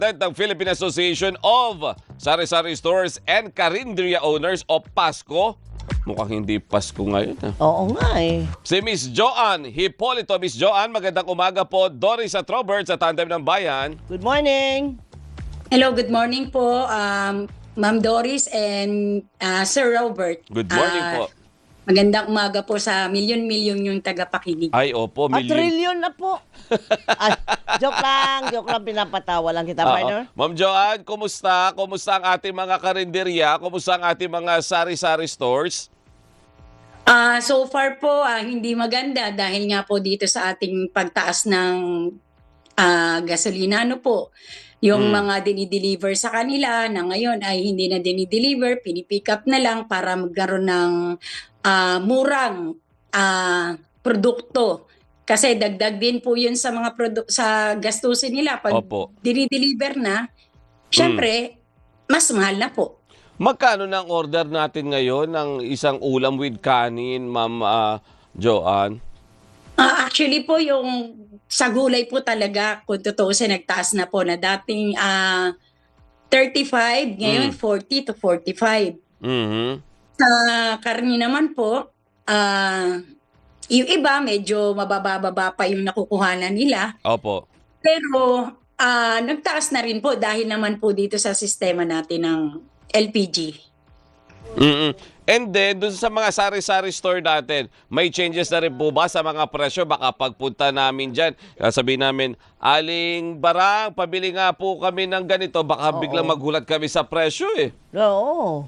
ng Philippine Association of Sari-Sari Stores and Carinderia Owners o PASCO. Mukhang hindi Pasko ngayon. Oo nga eh. Si Miss Joanne Hipolito. Miss Joanne, magandang umaga po. Doris at Robert sa Tandem ng Bayan. Good morning. Hello, good morning po, Ma'am Doris and Sir Robert. Good morning po. Magandang umaga po sa milyon-milyon yung tagapakinig. Ay, opo, At milyon. trillion na po. Ay, joke lang, pinapatawa lang kita, partner. Ma'am Joanne, kumusta? Kumusta ang ating mga karinderya? Kumusta ang ating mga sari-sari stores? So far po, hindi maganda dahil nga po dito sa ating pagtaas ng gasolina, ano po. Yung mga dinideliver sa kanila na ngayon ay hindi na dinideliver, pinipick up na lang para magkaroon ng murang produkto. Kasi dagdag din po yun sa mga sa gastusin nila. Pag Opo. dinideliver na, syempre, mas mahal na po. Magkano ng order natin ngayon ng isang ulam with kanin, Ma'am Joanne? Actually po, yung sa gulay po talaga, kung tutuusin, nagtaas na po na dating 35, ngayon 40 to 45. Mhm. Sa karni naman po, yung iba medyo mababa pa yung nakukuhanan nila. Opo. Pero nagtaas na rin po dahil naman po dito sa sistema natin ng LPG. And then, dun sa mga sari-sari store natin, may changes na rin po ba sa mga presyo? Baka pagpunta namin dyan, sabihin namin, Aling Barang, pabili nga po kami ng ganito. Baka biglang magulat kami sa presyo eh. Oo.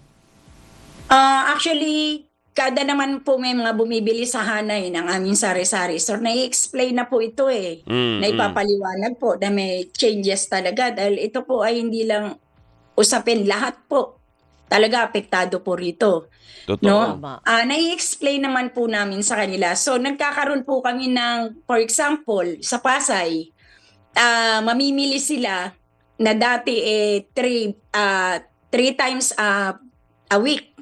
Actually, kada naman po may mga bumibili sa hanay ng aming sari-sari store, na-explain na po ito eh. Naipapaliwanag po na may changes talaga dahil ito po ay hindi lang usapin, lahat po talaga apektado po rito. Totoo. No? Nai-explain naman po namin sa kanila. So nagkakaroon po kami ng, for example, sa Pasay, mamimili sila na dati three times a week.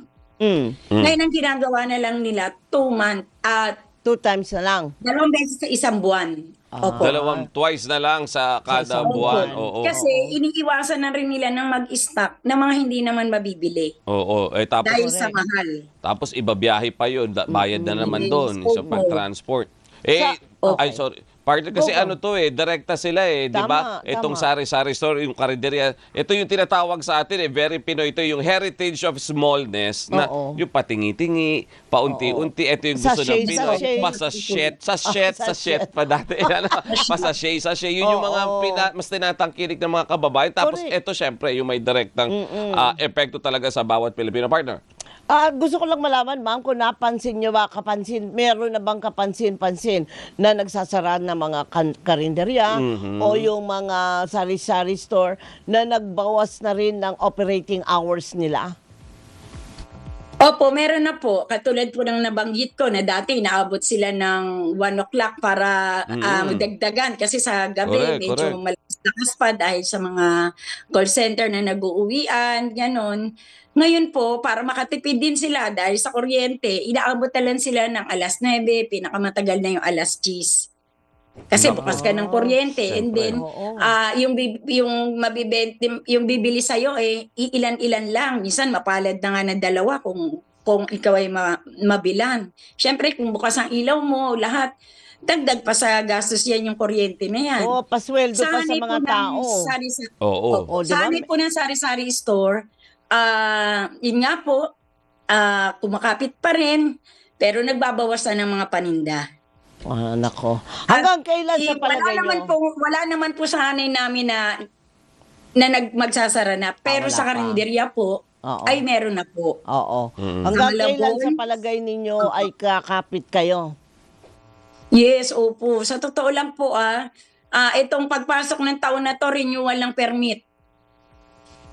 Ngayon ang ginagawa na lang nila 2 months at 2 times na lang. 2 beses sa isang buwan. Opo. Twice na lang sa kada isang buwan. buwan. Oo. Kasi iniiwasan na rin nila ng mag-stock na mga hindi naman mabibili Oo. Tapos, dahil sa mahal. tapos ibabiyahe pa yun. Bayad na naman Yes, doon sa opo. pag-transport. Okay. Ay sorry. Partner, kasi ano to direkta sila di ba? Tama, Itong tama. sari-sari store, yung karinderya, ito yung tinatawag sa atin very Pinoy, ito yung heritage of smallness na Oo. yung patingi-tingi, paunti-unti, ito yung gusto ng Sachet, Pinoy. sachet. Sachet pa dati. Sachet. Yun yung mga mas tinatangkilik ng mga kababayan. Tapos Correct. ito syempre, yung may direktang epekto talaga sa bawat Pilipino partner. Gusto ko lang malaman, ma'am, kung napansin nyo ba, meron na bang kapansin-pansin na nagsasara ng mga karinderya o yung mga sari-sari store na nagbawas na rin ng operating hours nila? Opo, meron na po. Katulad po ng nabanggit ko na dati inaabot sila ng 1 o'clock para magdagdagan. Kasi sa gabi medyo malakas pa dahil sa mga call center na nag-uuwian, ganon. Ngayon po, para makatipid din sila dahil sa kuryente, inaabot na lang sila ng alas 9, pinakamatagal na yung alas 10. Kasi bukas ka ng kuryente and then yung bibili sa iyo iilan-ilan lang, minsan mapalad na nga ng 2 kung ikaw ay mabilan. Syempre kung bukas ang ilaw mo, lahat dagdag pa sa gastos yan yung kuryente na yan. Oo, pasweldo pa sa Sanay mga po ng tao. Oo. Diba? Sanay po ng sari-sari store, yun nga po, kumakapit pa rin, pero nagbabawasan ng mga paninda. Nako. Hanggang kailan sa palagay nyo? Wala naman po sa hanay namin na magsasara na. Pero wala sa pa. karinderya po, Oo. ay meron na po. Oo. Hanggang Sa kailan Malabon? sa palagay ninyo ay kakapit kayo? Yes, opo. Sa totoo lang po, itong pagpasok ng taon na to, renewal ng permit.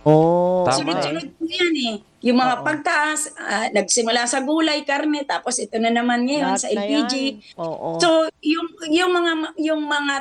Oh. Tama. Sunod-sunod po yan eh. Yung mga pagtaas, nagsimula sa gulay, karne, tapos ito na naman ngayon Lahat sa na LPG. yan. Oo. So, yung mga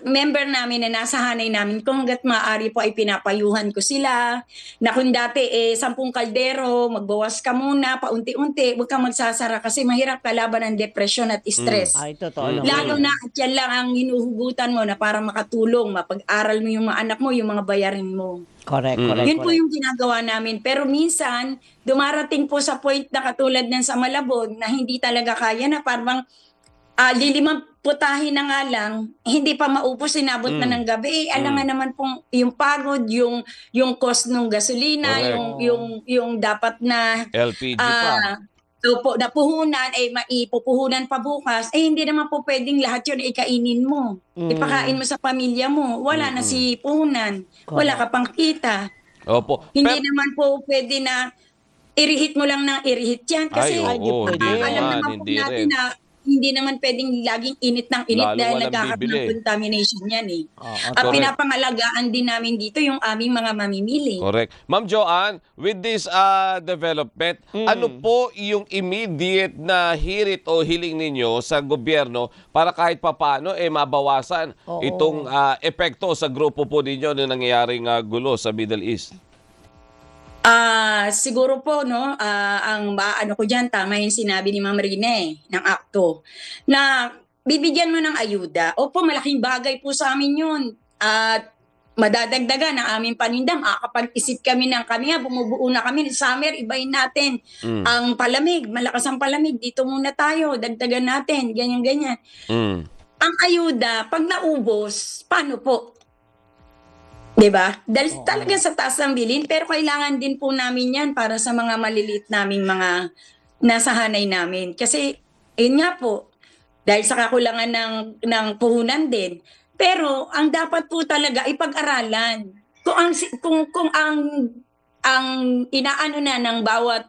member namin na nasa hanay namin, kung hanggat maaari po ay pinapayuhan ko sila, na kung dati 10 kaldero, magbawas ka muna, paunti-unti, huwag kang magsasara kasi mahirap kalaban ng depression at stress. Ay, totoo naman. Lalo na at yan lang ang hinuhugutan mo na para makatulong, mapag-aral mo yung mga anak mo, yung mga bayarin mo. Correct, correct, Yun po correct. yung ginagawa namin. Pero minsan, dumarating po sa point na katulad ng sa Malabon na hindi talaga kaya na parang lilimang putahin na nga lang, hindi pa maupos, inabot na ng gabi. Alam nga naman pong yung pagod, yung cost ng gasolina, Correct. yung dapat na LPG pa. so po, napuhunan, ay maipupuhunan pa bukas, hindi naman po pwedeng lahat yun ikainin mo. Ipakain mo sa pamilya mo. Wala na si puhunan. Wala ka pang kita. Opo. Hindi naman po pwede na irihit mo lang na irihit yan. Kasi Ay, oo, hindi alam naman, naman po hindi natin rin. na hindi naman pwedeng laging init ng init Lalo dahil walang nagkakaroon ng bibili. contamination yan eh. Oo, At correct. pinapangalagaan din namin dito yung aming mga mamimili. Correct. Ma'am Joanne, with this development, ano po yung immediate na hirit o hiling ninyo sa gobyerno para kahit papano mabawasan Oo. itong epekto sa grupo po ninyo na nangyayaring gulo sa Middle East? Siguro po no, ang maano ko diyan tama yung sinabi ni Ma'am Rene ng ACTO na bibigyan mo ng ayuda. Opo, malaking bagay po sa amin 'yun. At madadagdagan ang aming paninda. Makakapag-isip kami ng kami bumubuo na kami sa summer, ibahin natin. Ang palamig, malakas ang palamig, dito muna tayo, dagdagan natin, ganyan-ganyan. Mm. Ang ayuda, pag naubos, paano po? 'Di ba? Dahil talaga sa taas ng bilhin, pero kailangan din po namin 'yan para sa mga maliliit naming mga nasa hanay namin. Kasi yun nga po, dahil sa kakulangan ng puhunan din. Pero ang dapat po talaga ipag-aralan. Kung ang inaano na ng bawat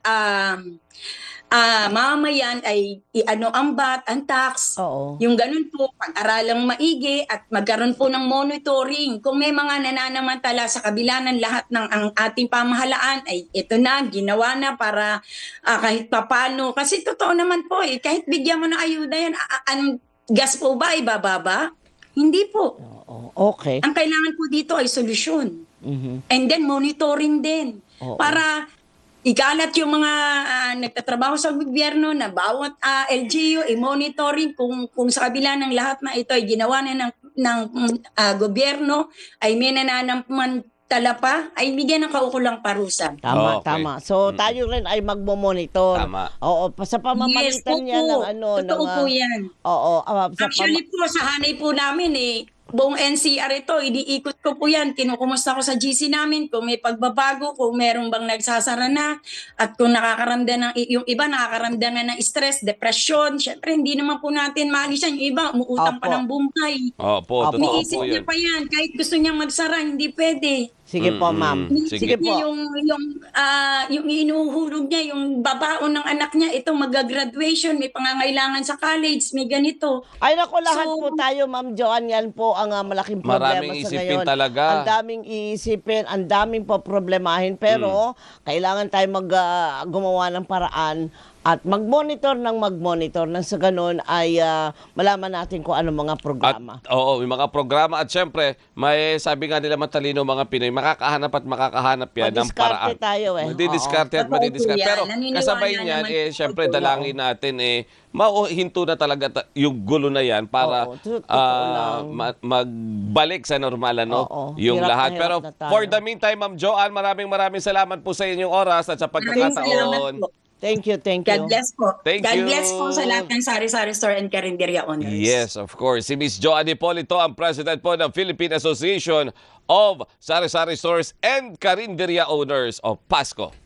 mamamayan ay iano ang VAT, ang tax, Oo. yung ganun po, pag-aralang maigi at magkaroon po ng monitoring. Kung may mga nananamantala sa kabila ng lahat ng ang ating pamahalaan, ay ito na, ginawa na para kahit papano. Kasi totoo naman po kahit bigyan mo ng ayuda yan, ang gas po ba ay bababa? Hindi po. Oo. Okay. Ang kailangan po dito ay solusyon. Mhm. And then monitoring din. Oo. Para ikalat yung mga nagtatrabaho sa gobyerno na bawat LGU i-monitoring kung sa kabila ng lahat na ito ay ginawa na ng gobyerno ay may nananamantala pa, ay bigyan ng kaukulang parusa. Tama, Okay. tama. So, tayo rin ay magmo-monitor. Tama. Oo, sa pamamagitan niya ng ano, Totoo ng, po yan. oo, Actually po, sa hanay po namin buong NCR ito, iniikot ko po yan. Kinukumusta ko sa GC namin kung may pagbabago, kung merong bang nagsasara na, at kung nakakaramdam yung iba nakakaramdam na ng stress, depression. Syempre, hindi naman po natin maalis yan. Yung iba, umuutang pa Opo. ng buhay. Opo, totoo Iniisip po niya yun. pa yan. Kahit gusto niyang magsara, hindi pwede. Sige po, ma'am. Sige Sige Niya po. yung inuhulog niya, yung babaon ng anak niya, ito mag-graduation, may pangangailangan sa college, may ganito. Ay, naku, lahat So, po tayo, Ma'am Joanne, yan po ang malaking problema Maraming sa isipin ngayon. talaga. Ang daming iisipin, ang daming problemahin, pero kailangan tayo gumawa ng paraan at mag-monitor nang sa ganun ay malaman natin kung ano mga programa. At, oo, yung mga programa. At syempre, may sabi nga nila matalino mga Pinoy, makakahanap yan ng Madiskarte paraan. tayo Madidiskarte at Totoo po madidiskarte. yan. Pero Naniniwala kasabay niyan, naman po syempre po. dalangin natin mauhinto na talaga yung gulo na yan para Oo, totoo lang. magbalik sa normal Oo, yung hirap na lahat. hirap Pero na tayo. for the meantime, Ma'am Joanne, maraming salamat po sa inyong oras at sa Maraming salamat pagkakataon. po. Thank you. God bless po. Thank God you. bless po sa lahat ng Sari-Sari Store and Carinderia owners. Yes, of course. Si Miss Joanne Hipolito, ang president po ng Philippine Association of Sari-Sari Stores and Carinderia Owners of PASCO.